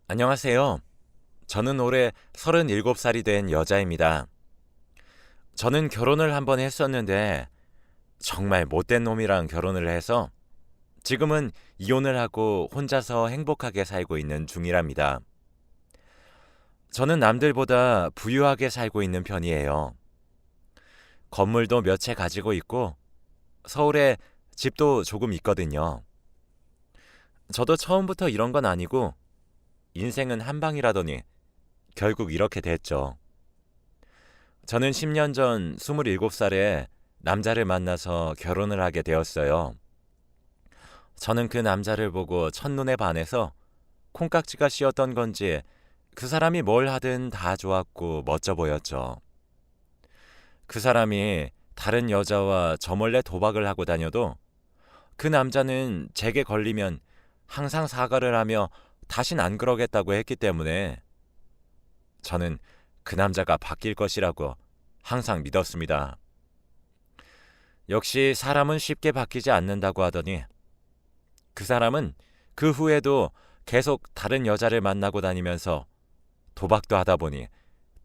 안녕하세요. 저는 올해 37살이 된 여자입니다. 저는 결혼을 한번 했었는데 정말 못된 놈이랑 결혼을 해서 지금은 이혼을 하고 혼자서 행복하게 살고 있는 중이랍니다. 저는 남들보다 부유하게 살고 있는 편이에요. 건물도 몇 채 가지고 있고 서울에 집도 조금 있거든요. 저도 처음부터 이런 건 아니고 인생은 한 방이라더니 결국 이렇게 됐죠. 저는 10년 전 27살에 남자를 만나서 결혼을 하게 되었어요. 저는 그 남자를 보고 첫눈에 반해서 콩깍지가 씌었던 건지 그 사람이 뭘 하든 다 좋았고 멋져 보였죠. 그 사람이 다른 여자와 저 몰래 도박을 하고 다녀도 그 남자는 제게 걸리면 항상 사과를 하며 다신 안 그러겠다고 했기 때문에 저는 그 남자가 바뀔 것이라고 항상 믿었습니다. 역시 사람은 쉽게 바뀌지 않는다고 하더니 그 사람은 그 후에도 계속 다른 여자를 만나고 다니면서 도박도 하다 보니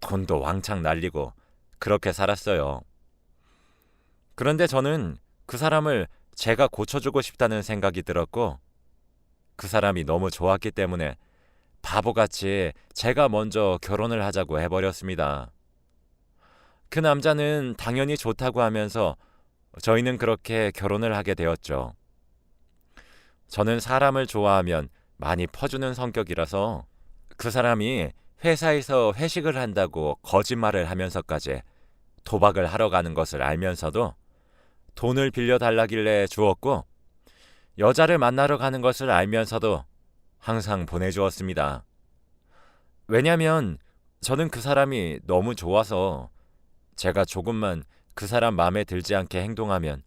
돈도 왕창 날리고 그렇게 살았어요. 그런데 저는 그 사람을 제가 고쳐주고 싶다는 생각이 들었고 그 사람이 너무 좋았기 때문에 바보같이 제가 먼저 결혼을 하자고 해버렸습니다. 그 남자는 당연히 좋다고 하면서 저희는 그렇게 결혼을 하게 되었죠. 저는 사람을 좋아하면 많이 퍼주는 성격이라서 그 사람이 회사에서 회식을 한다고 거짓말을 하면서까지 도박을 하러 가는 것을 알면서도 돈을 빌려달라길래 주었고 여자를 만나러 가는 것을 알면서도 항상 보내주었습니다. 왜냐면 저는 그 사람이 너무 좋아서 제가 조금만 그 사람 마음에 들지 않게 행동하면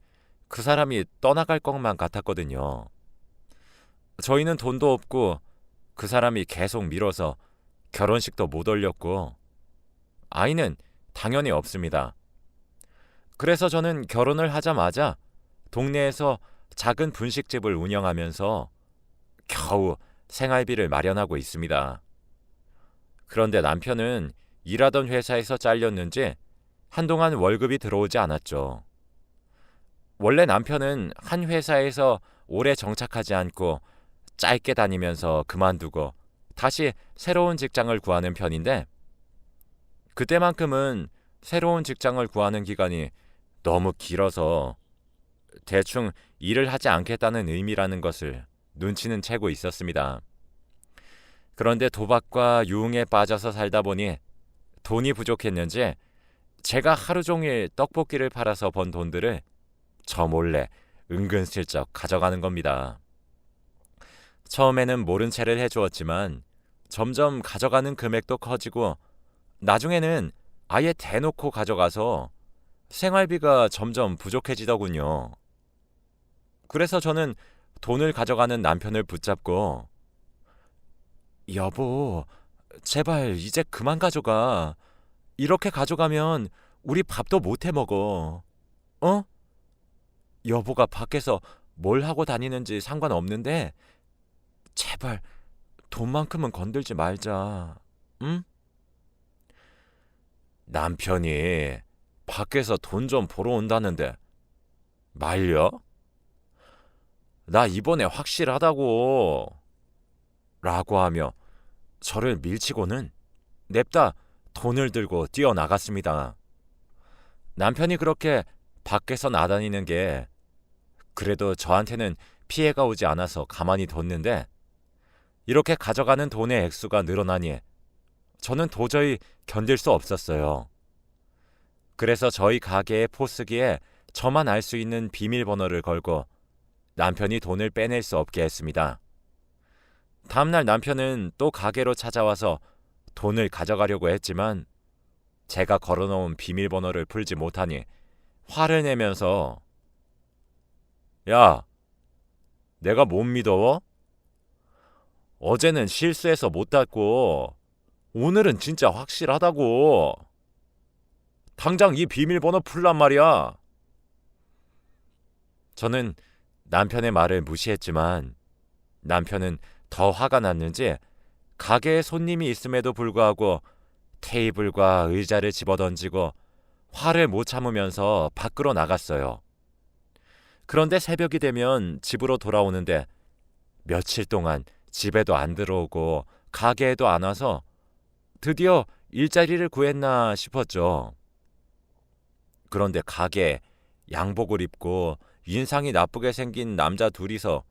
그 사람이 떠나갈 것만 같았거든요. 저희는 돈도 없고 그 사람이 계속 밀어서 결혼식도 못 올렸고 아이는 당연히 없습니다. 그래서 저는 결혼을 하자마자 동네에서 작은 분식집을 운영하면서 겨우 생활비를 마련하고 있습니다. 그런데 남편은 일하던 회사에서 잘렸는지 한동안 월급이 들어오지 않았죠. 원래 남편은 한 회사에서 오래 정착하지 않고 짧게 다니면서 그만두고 다시 새로운 직장을 구하는 편인데 그때만큼은 새로운 직장을 구하는 기간이 너무 길어서 대충 일을 하지 않겠다는 의미라는 것을 눈치는 채고 있었습니다. 그런데 도박과 유흥에 빠져서 살다 보니 돈이 부족했는지 제가 하루 종일 떡볶이를 팔아서 번 돈들을 저 몰래 은근슬쩍 가져가는 겁니다. 처음에는 모른 채를 해주었지만 점점 가져가는 금액도 커지고 나중에는 아예 대놓고 가져가서 생활비가 점점 부족해지더군요. 그래서 저는 돈을 가져가는 남편을 붙잡고 여보, 제발 이제 그만 가져가. 이렇게 가져가면 우리 밥도 못 해 먹어. 어? 여보가 밖에서 뭘 하고 다니는지 상관없는데 제발 돈만큼은 건들지 말자. 응? 남편이 밖에서 돈 좀 보러 온다는데 말려? 나 이번에 확실하다고. 라고 하며 저를 밀치고는 냅다 돈을 들고 뛰어나갔습니다. 남편이 그렇게 밖에서 나다니는 게 그래도 저한테는 피해가 오지 않아서 가만히 뒀는데 이렇게 가져가는 돈의 액수가 늘어나니 저는 도저히 견딜 수 없었어요. 그래서 저희 가게의 포스기에 저만 알 수 있는 비밀번호를 걸고 남편이 돈을 빼낼 수 없게 했습니다. 다음날 남편은 또 가게로 찾아와서 돈을 가져가려고 했지만 제가 걸어놓은 비밀번호를 풀지 못하니 화를 내면서 야, 내가 못 믿어? 어제는 실수해서 못 닫고 오늘은 진짜 확실하다고. 당장 이 비밀번호 풀란 말이야. 저는 남편의 말을 무시했지만 남편은 더 화가 났는지 가게에 손님이 있음에도 불구하고 테이블과 의자를 집어던지고 화를 못 참으면서 밖으로 나갔어요. 그런데 새벽이 되면 집으로 돌아오는데 며칠 동안 집에도 안 들어오고 가게에도 안 와서 드디어 일자리를 구했나 싶었죠. 그런데 가게에 양복을 입고 인상이 나쁘게 생긴 남자 둘이서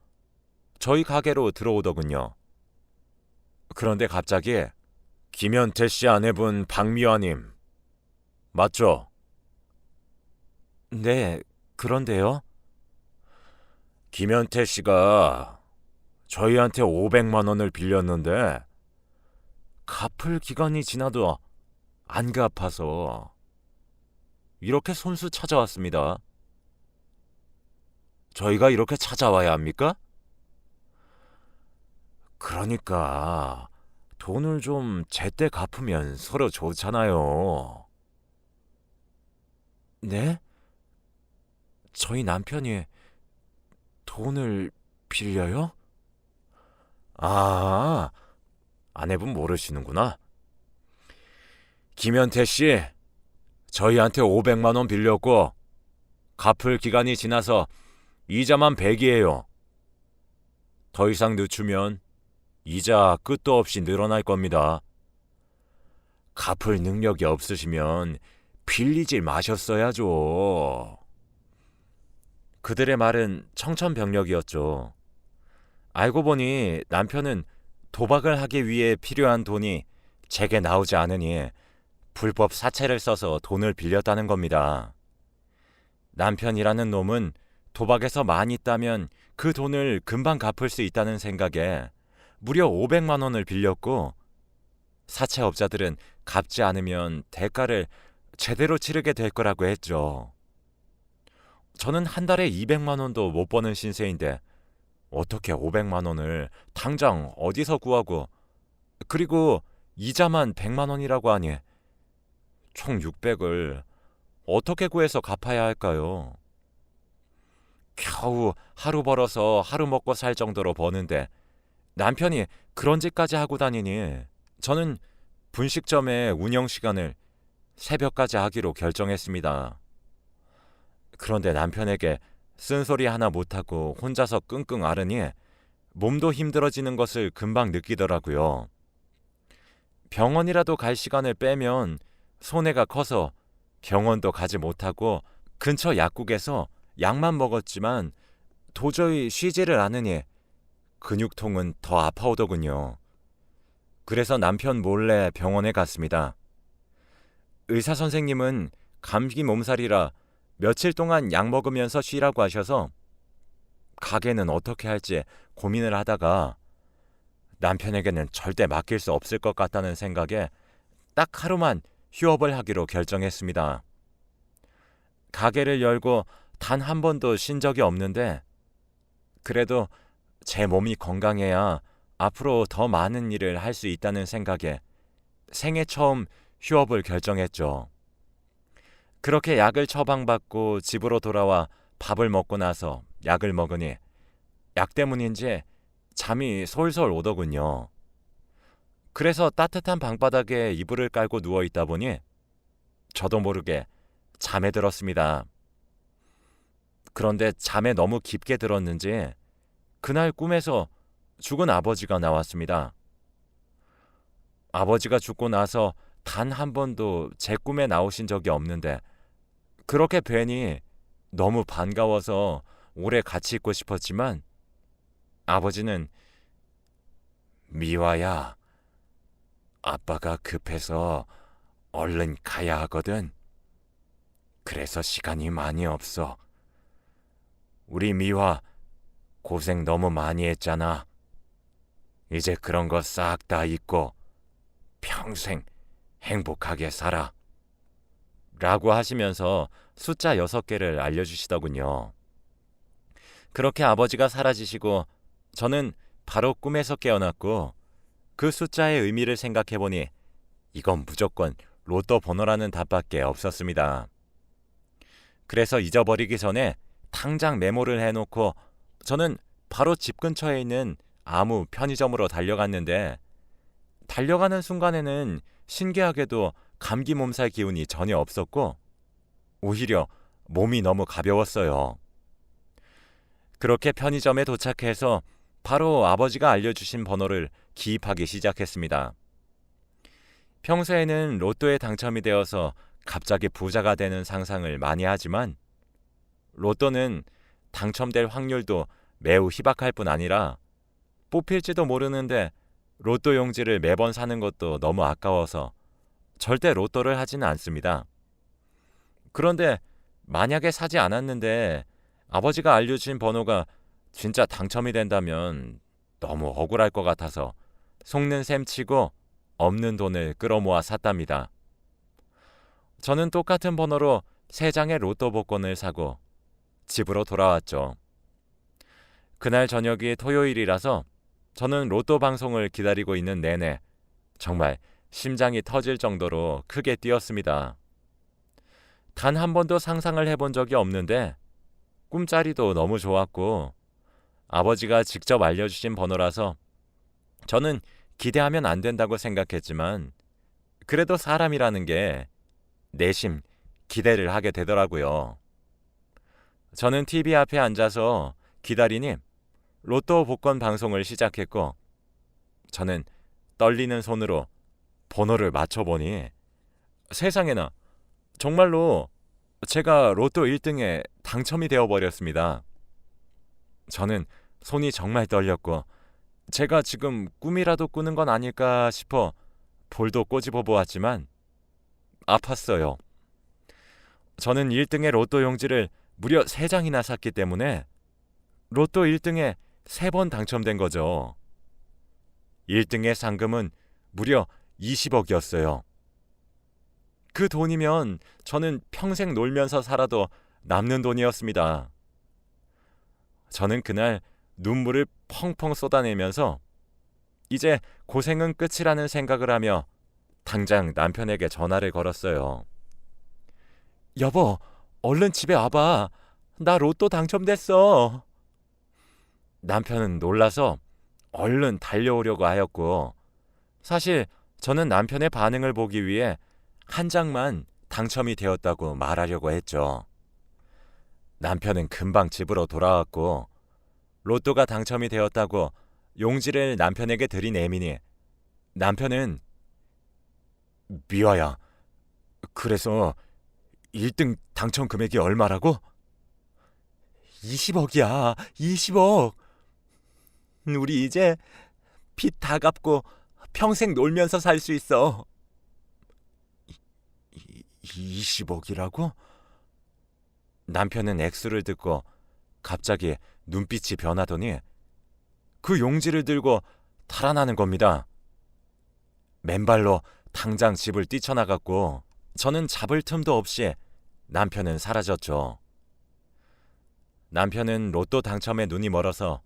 저희 가게로 들어오더군요. 그런데 갑자기 김현태 씨 아내분 박미화님 맞죠? 네, 그런데요. 김현태 씨가 저희한테 500만 원을 빌렸는데 갚을 기간이 지나도 안 갚아서 이렇게 손수 찾아왔습니다. 저희가 이렇게 찾아와야 합니까? 그러니까 돈을 좀 제때 갚으면 서로 좋잖아요. 네? 저희 남편이 돈을 빌려요? 아, 아내분 모르시는구나. 김현태 씨, 저희한테 500만 원 빌렸고 갚을 기간이 지나서 이자만 100이에요. 더 이상 늦추면 이자 끝도 없이 늘어날 겁니다. 갚을 능력이 없으시면 빌리지 마셨어야죠. 그들의 말은 청천벽력이었죠. 알고 보니 남편은 도박을 하기 위해 필요한 돈이 제게 나오지 않으니 불법 사채를 써서 돈을 빌렸다는 겁니다. 남편이라는 놈은 도박에서 많이 따면 그 돈을 금방 갚을 수 있다는 생각에 무려 500만 원을 빌렸고 사채업자들은 갚지 않으면 대가를 제대로 치르게 될 거라고 했죠. 저는 한 달에 200만 원도 못 버는 신세인데 어떻게 500만 원을 당장 어디서 구하고 그리고 이자만 100만 원이라고 하니 총 600을 어떻게 구해서 갚아야 할까요? 겨우 하루 벌어서 하루 먹고 살 정도로 버는데 남편이 그런 짓까지 하고 다니니 저는 분식점의 운영 시간을 새벽까지 하기로 결정했습니다. 그런데 남편에게 쓴소리 하나 못하고 혼자서 끙끙 앓으니 몸도 힘들어지는 것을 금방 느끼더라고요. 병원이라도 갈 시간을 빼면 손해가 커서 병원도 가지 못하고 근처 약국에서 약만 먹었지만 도저히 쉬지를 않으니 근육통은 더 아파오더군요. 그래서 남편 몰래 병원에 갔습니다. 의사 선생님은 감기 몸살이라 며칠 동안 약 먹으면서 쉬라고 하셔서 가게는 어떻게 할지 고민을 하다가 남편에게는 절대 맡길 수 없을 것 같다는 생각에 딱 하루만 휴업을 하기로 결정했습니다. 가게를 열고 단 한 번도 쉰 적이 없는데 그래도 제 몸이 건강해야 앞으로 더 많은 일을 할 수 있다는 생각에 생애 처음 휴업을 결정했죠. 그렇게 약을 처방받고 집으로 돌아와 밥을 먹고 나서 약을 먹으니 약 때문인지 잠이 솔솔 오더군요. 그래서 따뜻한 방바닥에 이불을 깔고 누워있다 보니 저도 모르게 잠에 들었습니다. 그런데 잠에 너무 깊게 들었는지 그날 꿈에서 죽은 아버지가 나왔습니다. 아버지가 죽고 나서 단 한 번도 제 꿈에 나오신 적이 없는데 그렇게 뵈니 너무 반가워서 오래 같이 있고 싶었지만 아버지는 미화야, 아빠가 급해서 얼른 가야 하거든. 그래서 시간이 많이 없어. 우리 미화 고생 너무 많이 했잖아. 이제 그런 거 싹 다 잊고 평생 행복하게 살아. 라고 하시면서 숫자 6개를 알려주시더군요. 그렇게 아버지가 사라지시고 저는 바로 꿈에서 깨어났고 그 숫자의 의미를 생각해보니 이건 무조건 로또 번호라는 답밖에 없었습니다. 그래서 잊어버리기 전에 당장 메모를 해놓고 저는 바로 집 근처에 있는 아무 편의점으로 달려갔는데 달려가는 순간에는 신기하게도 감기 몸살 기운이 전혀 없었고 오히려 몸이 너무 가벼웠어요. 그렇게 편의점에 도착해서 바로 아버지가 알려주신 번호를 기입하기 시작했습니다. 평소에는 로또에 당첨이 되어서 갑자기 부자가 되는 상상을 많이 하지만 로또는 당첨될 확률도 매우 희박할 뿐 아니라 뽑힐지도 모르는데 로또 용지를 매번 사는 것도 너무 아까워서 절대 로또를 하지는 않습니다. 그런데 만약에 사지 않았는데 아버지가 알려주신 번호가 진짜 당첨이 된다면 너무 억울할 것 같아서 속는 셈 치고 없는 돈을 끌어모아 샀답니다. 저는 똑같은 번호로 3장의 로또 복권을 사고 집으로 돌아왔죠. 그날 저녁이 토요일이라서 저는 로또 방송을 기다리고 있는 내내 정말 심장이 터질 정도로 크게 뛰었습니다. 단 한 번도 상상을 해본 적이 없는데 꿈자리도 너무 좋았고 아버지가 직접 알려주신 번호라서 저는 기대하면 안 된다고 생각했지만 그래도 사람이라는 게 내심 기대를 하게 되더라고요. 저는 TV 앞에 앉아서 기다리니 로또 복권 방송을 시작했고 저는 떨리는 손으로 번호를 맞춰보니 세상에나 정말로 제가 로또 1등에 당첨이 되어버렸습니다. 저는 손이 정말 떨렸고 제가 지금 꿈이라도 꾸는 건 아닐까 싶어 볼도 꼬집어 보았지만 아팠어요. 저는 1등의 로또 용지를 무려 3장이나 샀기 때문에 로또 1등에 3번 당첨된 거죠. 1등의 상금은 무려 20억이었어요. 그 돈이면 저는 평생 놀면서 살아도 남는 돈이었습니다. 저는 그날 눈물을 펑펑 쏟아내면서 이제 고생은 끝이라는 생각을 하며 당장 남편에게 전화를 걸었어요. 여보, 얼른 집에 와봐. 나 로또 당첨됐어. 남편은 놀라서 얼른 달려오려고 하였고 사실 저는 남편의 반응을 보기 위해 한 장만 당첨이 되었다고 말하려고 했죠. 남편은 금방 집으로 돌아왔고 로또가 당첨이 되었다고 용지를 남편에게 들이내미니 남편은 미화야, 그래서 1등 당첨 금액이 얼마라고? 20억이야, 20억. 우리 이제 빚 다 갚고 평생 놀면서 살 수 있어. 20억이라고? 남편은 액수를 듣고 갑자기 눈빛이 변하더니 그 용지를 들고 달아나는 겁니다. 맨발로 당장 집을 뛰쳐나갔고 저는 잡을 틈도 없이 남편은 사라졌죠. 남편은 로또 당첨에 눈이 멀어서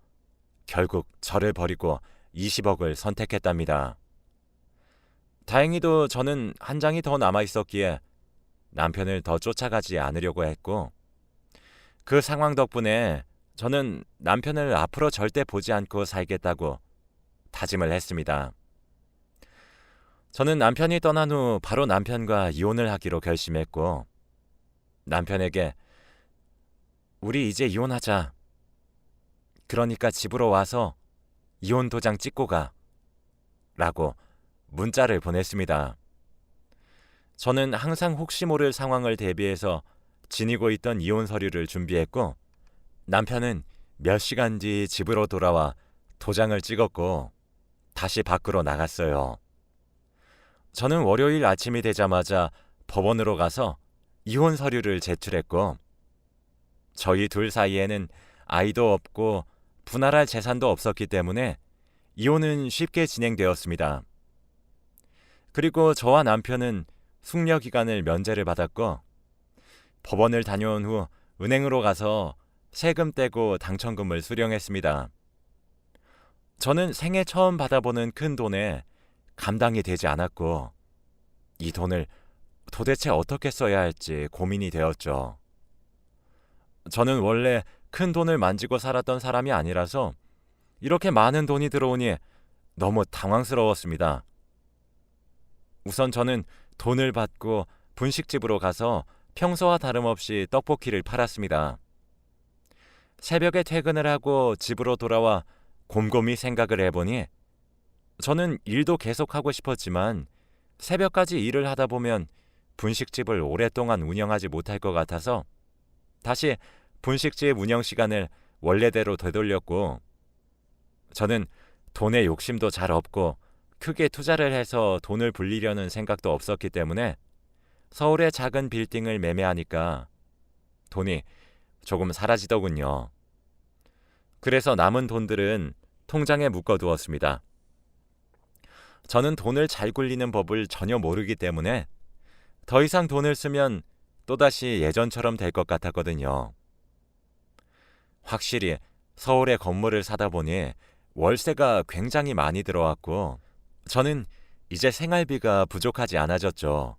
결국 저를 버리고 20억을 선택했답니다. 다행히도 저는 한 장이 더 남아 있었기에 남편을 더 쫓아가지 않으려고 했고 그 상황 덕분에 저는 남편을 앞으로 절대 보지 않고 살겠다고 다짐을 했습니다. 저는 남편이 떠난 후 바로 남편과 이혼을 하기로 결심했고 남편에게 우리 이제 이혼하자. 그러니까 집으로 와서 이혼 도장 찍고 가. 라고 문자를 보냈습니다. 저는 항상 혹시 모를 상황을 대비해서 지니고 있던 이혼 서류를 준비했고 남편은 몇 시간 뒤 집으로 돌아와 도장을 찍었고 다시 밖으로 나갔어요. 저는 월요일 아침이 되자마자 법원으로 가서 이혼 서류를 제출했고 저희 둘 사이에는 아이도 없고 분할할 재산도 없었기 때문에 이혼은 쉽게 진행되었습니다. 그리고 저와 남편은 숙려 기간을 면제를 받았고 법원을 다녀온 후 은행으로 가서 세금 떼고 당첨금을 수령했습니다. 저는 생애 처음 받아보는 큰 돈에 감당이 되지 않았고 이 돈을 도대체 어떻게 써야 할지 고민이 되었죠. 저는 원래 큰 돈을 만지고 살았던 사람이 아니라서 이렇게 많은 돈이 들어오니 너무 당황스러웠습니다. 우선 저는 돈을 받고 분식집으로 가서 평소와 다름없이 떡볶이를 팔았습니다. 새벽에 퇴근을 하고 집으로 돌아와 곰곰이 생각을 해보니 저는 일도 계속하고 싶었지만 새벽까지 일을 하다 보면 분식집을 오랫동안 운영하지 못할 것 같아서 다시 분식집 운영 시간을 원래대로 되돌렸고, 저는 돈에 욕심도 잘 없고 크게 투자를 해서 돈을 불리려는 생각도 없었기 때문에 서울의 작은 빌딩을 매매하니까 돈이 조금 사라지더군요. 그래서 남은 돈들은 통장에 묶어두었습니다. 저는 돈을 잘 굴리는 법을 전혀 모르기 때문에 더 이상 돈을 쓰면 또다시 예전처럼 될 것 같았거든요. 확실히 서울에 건물을 사다 보니 월세가 굉장히 많이 들어왔고 저는 이제 생활비가 부족하지 않아졌죠.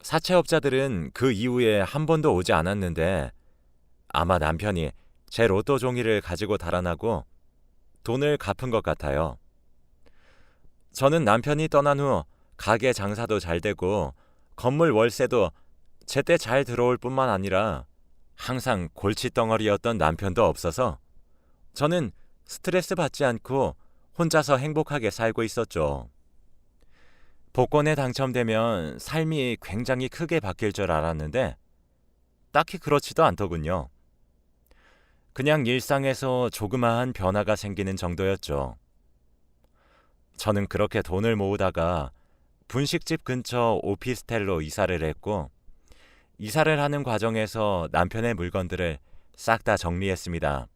사채업자들은 그 이후에 한 번도 오지 않았는데 아마 남편이 제 로또 종이를 가지고 달아나고 돈을 갚은 것 같아요. 저는 남편이 떠난 후 가게 장사도 잘 되고 건물 월세도 제때 잘 들어올 뿐만 아니라 항상 골칫덩어리였던 남편도 없어서 저는 스트레스 받지 않고 혼자서 행복하게 살고 있었죠. 복권에 당첨되면 삶이 굉장히 크게 바뀔 줄 알았는데 딱히 그렇지도 않더군요. 그냥 일상에서 조그마한 변화가 생기는 정도였죠. 저는 그렇게 돈을 모으다가 분식집 근처 오피스텔로 이사를 했고, 이사를 하는 과정에서 남편의 물건들을 싹 다 정리했습니다.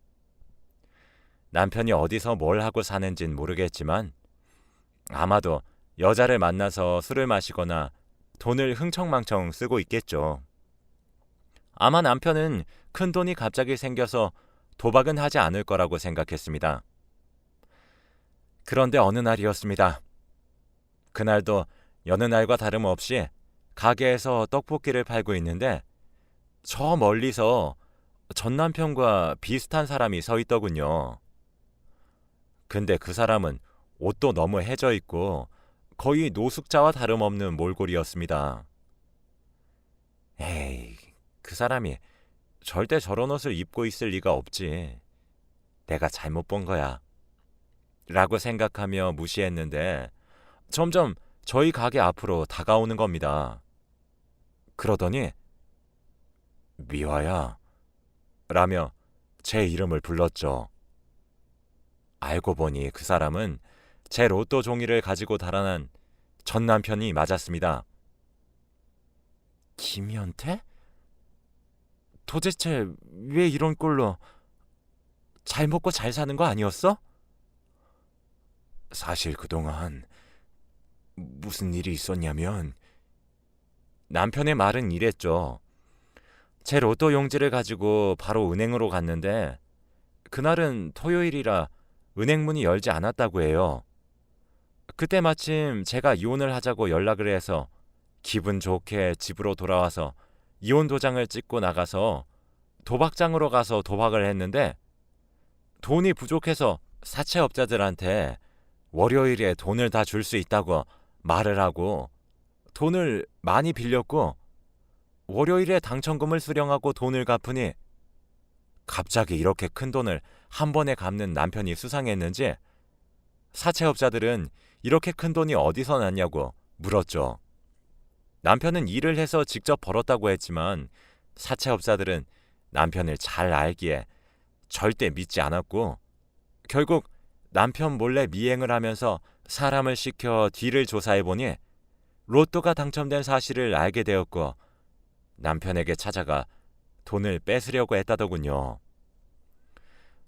남편이 어디서 뭘 하고 사는진 모르겠지만 아마도 여자를 만나서 술을 마시거나 돈을 흥청망청 쓰고 있겠죠. 아마 남편은 큰 돈이 갑자기 생겨서 도박은 하지 않을 거라고 생각했습니다. 그런데 어느 날이었습니다. 그날도 여느 날과 다름없이 가게에서 떡볶이를 팔고 있는데 저 멀리서 전 남편과 비슷한 사람이 서 있더군요. 근데 그 사람은 옷도 너무 해져 있고 거의 노숙자와 다름없는 몰골이었습니다. 에이, 그 사람이 절대 저런 옷을 입고 있을 리가 없지. 내가 잘못 본 거야. 라고 생각하며 무시했는데 점점 저희 가게 앞으로 다가오는 겁니다. 그러더니 미화야 라며 제 이름을 불렀죠. 알고 보니 그 사람은 제 로또 종이를 가지고 달아난 전 남편이 맞았습니다. 김현태? 도대체 왜 이런 꼴로 잘 먹고 잘 사는 거 아니었어? 사실 그동안 무슨 일이 있었냐면 남편의 말은 이랬죠. 제 로또 용지를 가지고 바로 은행으로 갔는데 그날은 토요일이라 은행 문이 열지 않았다고 해요. 그때 마침 제가 이혼을 하자고 연락을 해서 기분 좋게 집으로 돌아와서 이혼 도장을 찍고 나가서 도박장으로 가서 도박을 했는데 돈이 부족해서 사채업자들한테 월요일에 돈을 다 줄 수 있다고 말을 하고 돈을 많이 빌렸고 월요일에 당첨금을 수령하고 돈을 갚으니 갑자기 이렇게 큰 돈을 한 번에 갚는 남편이 수상했는지 사채업자들은 이렇게 큰 돈이 어디서 났냐고 물었죠. 남편은 일을 해서 직접 벌었다고 했지만 사채업자들은 남편을 잘 알기에 절대 믿지 않았고 결국 남편 몰래 미행을 하면서 사람을 시켜 뒤를 조사해보니 로또가 당첨된 사실을 알게 되었고 남편에게 찾아가 돈을 뺏으려고 했다더군요.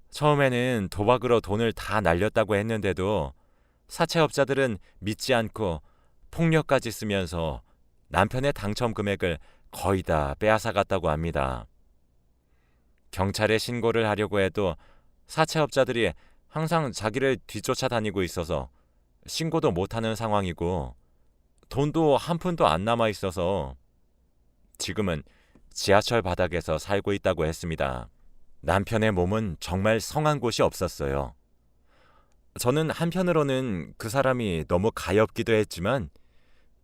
처음에는 도박으로 돈을 다 날렸다고 했는데도 사채업자들은 믿지 않고 폭력까지 쓰면서 남편의 당첨 금액을 거의 다 빼앗아갔다고 합니다. 경찰에 신고를 하려고 해도 사채업자들이 항상 자기를 뒤쫓아 다니고 있어서 신고도 못하는 상황이고 돈도 한 푼도 안 남아 있어서 지금은 지하철 바닥에서 살고 있다고 했습니다. 남편의 몸은 정말 성한 곳이 없었어요. 저는 한편으로는 그 사람이 너무 가엾기도 했지만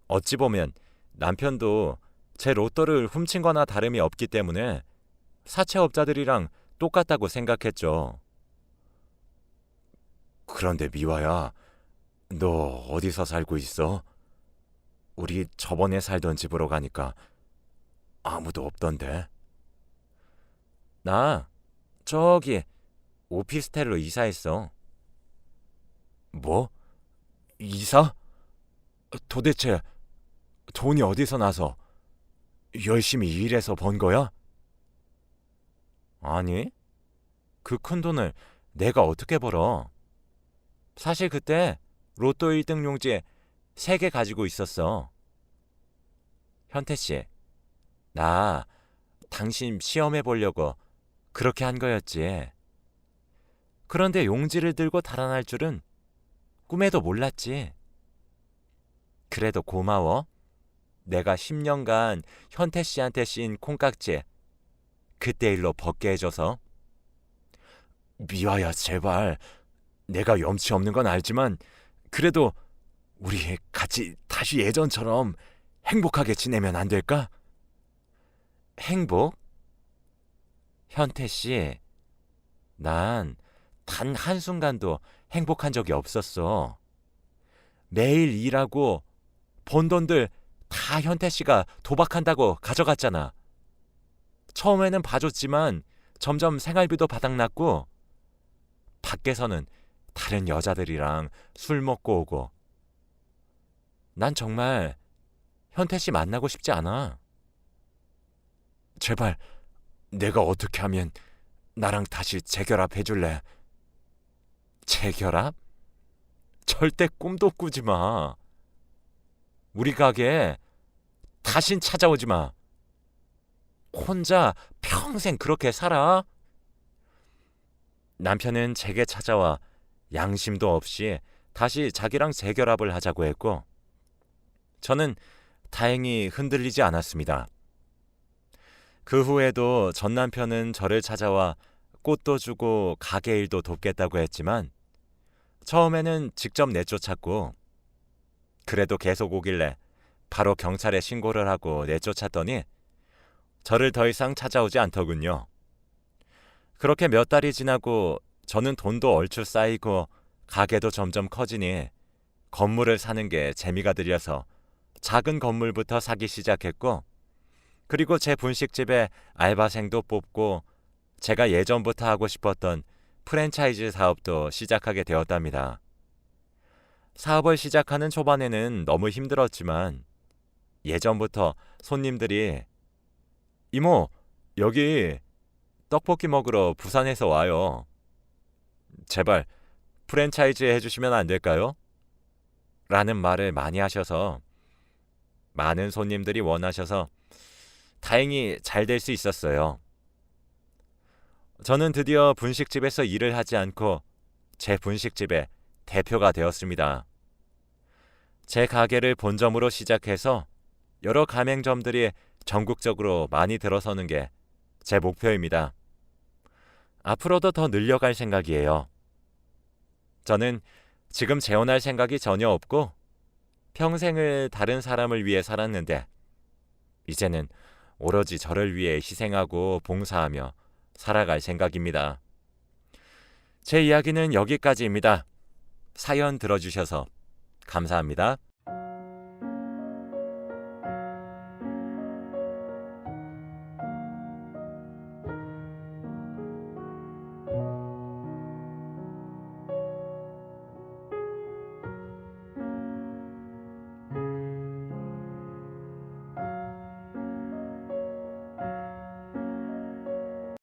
어찌 보면 남편도 제 로또를 훔친 거나 다름이 없기 때문에 사채업자들이랑 똑같다고 생각했죠. 그런데 미화야, 너 어디서 살고 있어? 우리 저번에 살던 집으로 가니까 아무도 없던데. 나 저기 오피스텔로 이사했어. 뭐? 이사? 도대체 돈이 어디서 나서 열심히 일해서 번 거야? 아니, 그 큰 돈을 내가 어떻게 벌어? 사실 그때 로또 1등 용지 3개 가지고 있었어. 현태 씨, 나 당신 시험해 보려고 그렇게 한 거였지. 그런데 용지를 들고 달아날 줄은 꿈에도 몰랐지. 그래도 고마워. 내가 10년간 현태 씨한테 씌인 콩깍지 그때 일로 벗게 해줘서. 미화야, 제발. 내가 염치 없는 건 알지만 그래도 우리 같이 다시 예전처럼 행복하게 지내면 안 될까? 행복? 현태 씨, 난 단 한순간도 행복한 적이 없었어. 매일 일하고 번 돈들 다 현태 씨가 도박한다고 가져갔잖아. 처음에는 봐줬지만 점점 생활비도 바닥났고 밖에서는 다른 여자들이랑 술 먹고 오고. 난 정말 현태 씨 만나고 싶지 않아. 제발 내가 어떻게 하면 나랑 다시 재결합해 줄래? 재결합? 절대 꿈도 꾸지 마. 우리 가게에 다신 찾아오지 마. 혼자 평생 그렇게 살아? 남편은 제게 찾아와 양심도 없이 다시 자기랑 재결합을 하자고 했고, 저는 다행히 흔들리지 않았습니다. 그 후에도 전 남편은 저를 찾아와 꽃도 주고 가게 일도 돕겠다고 했지만 처음에는 직접 내쫓았고, 그래도 계속 오길래 바로 경찰에 신고를 하고 내쫓았더니 저를 더 이상 찾아오지 않더군요. 그렇게 몇 달이 지나고 저는 돈도 얼추 쌓이고 가게도 점점 커지니 건물을 사는 게 재미가 들려서 작은 건물부터 사기 시작했고, 그리고 제 분식집에 알바생도 뽑고 제가 예전부터 하고 싶었던 프랜차이즈 사업도 시작하게 되었답니다. 사업을 시작하는 초반에는 너무 힘들었지만 예전부터 손님들이 이모, 여기 떡볶이 먹으러 부산에서 와요. 제발 프랜차이즈 해주시면 안 될까요? 라는 말을 많이 하셔서 많은 손님들이 원하셔서 다행히 잘 될 수 있었어요. 저는 드디어 분식집에서 일을 하지 않고 제 분식집의 대표가 되었습니다. 제 가게를 본점으로 시작해서 여러 가맹점들이 전국적으로 많이 들어서는 게 제 목표입니다. 앞으로도 더 늘려갈 생각이에요. 저는 지금 재혼할 생각이 전혀 없고 평생을 다른 사람을 위해 살았는데 이제는 오로지 저를 위해 희생하고 봉사하며 살아갈 생각입니다. 제 이야기는 여기까지입니다. 사연 들어주셔서 감사합니다.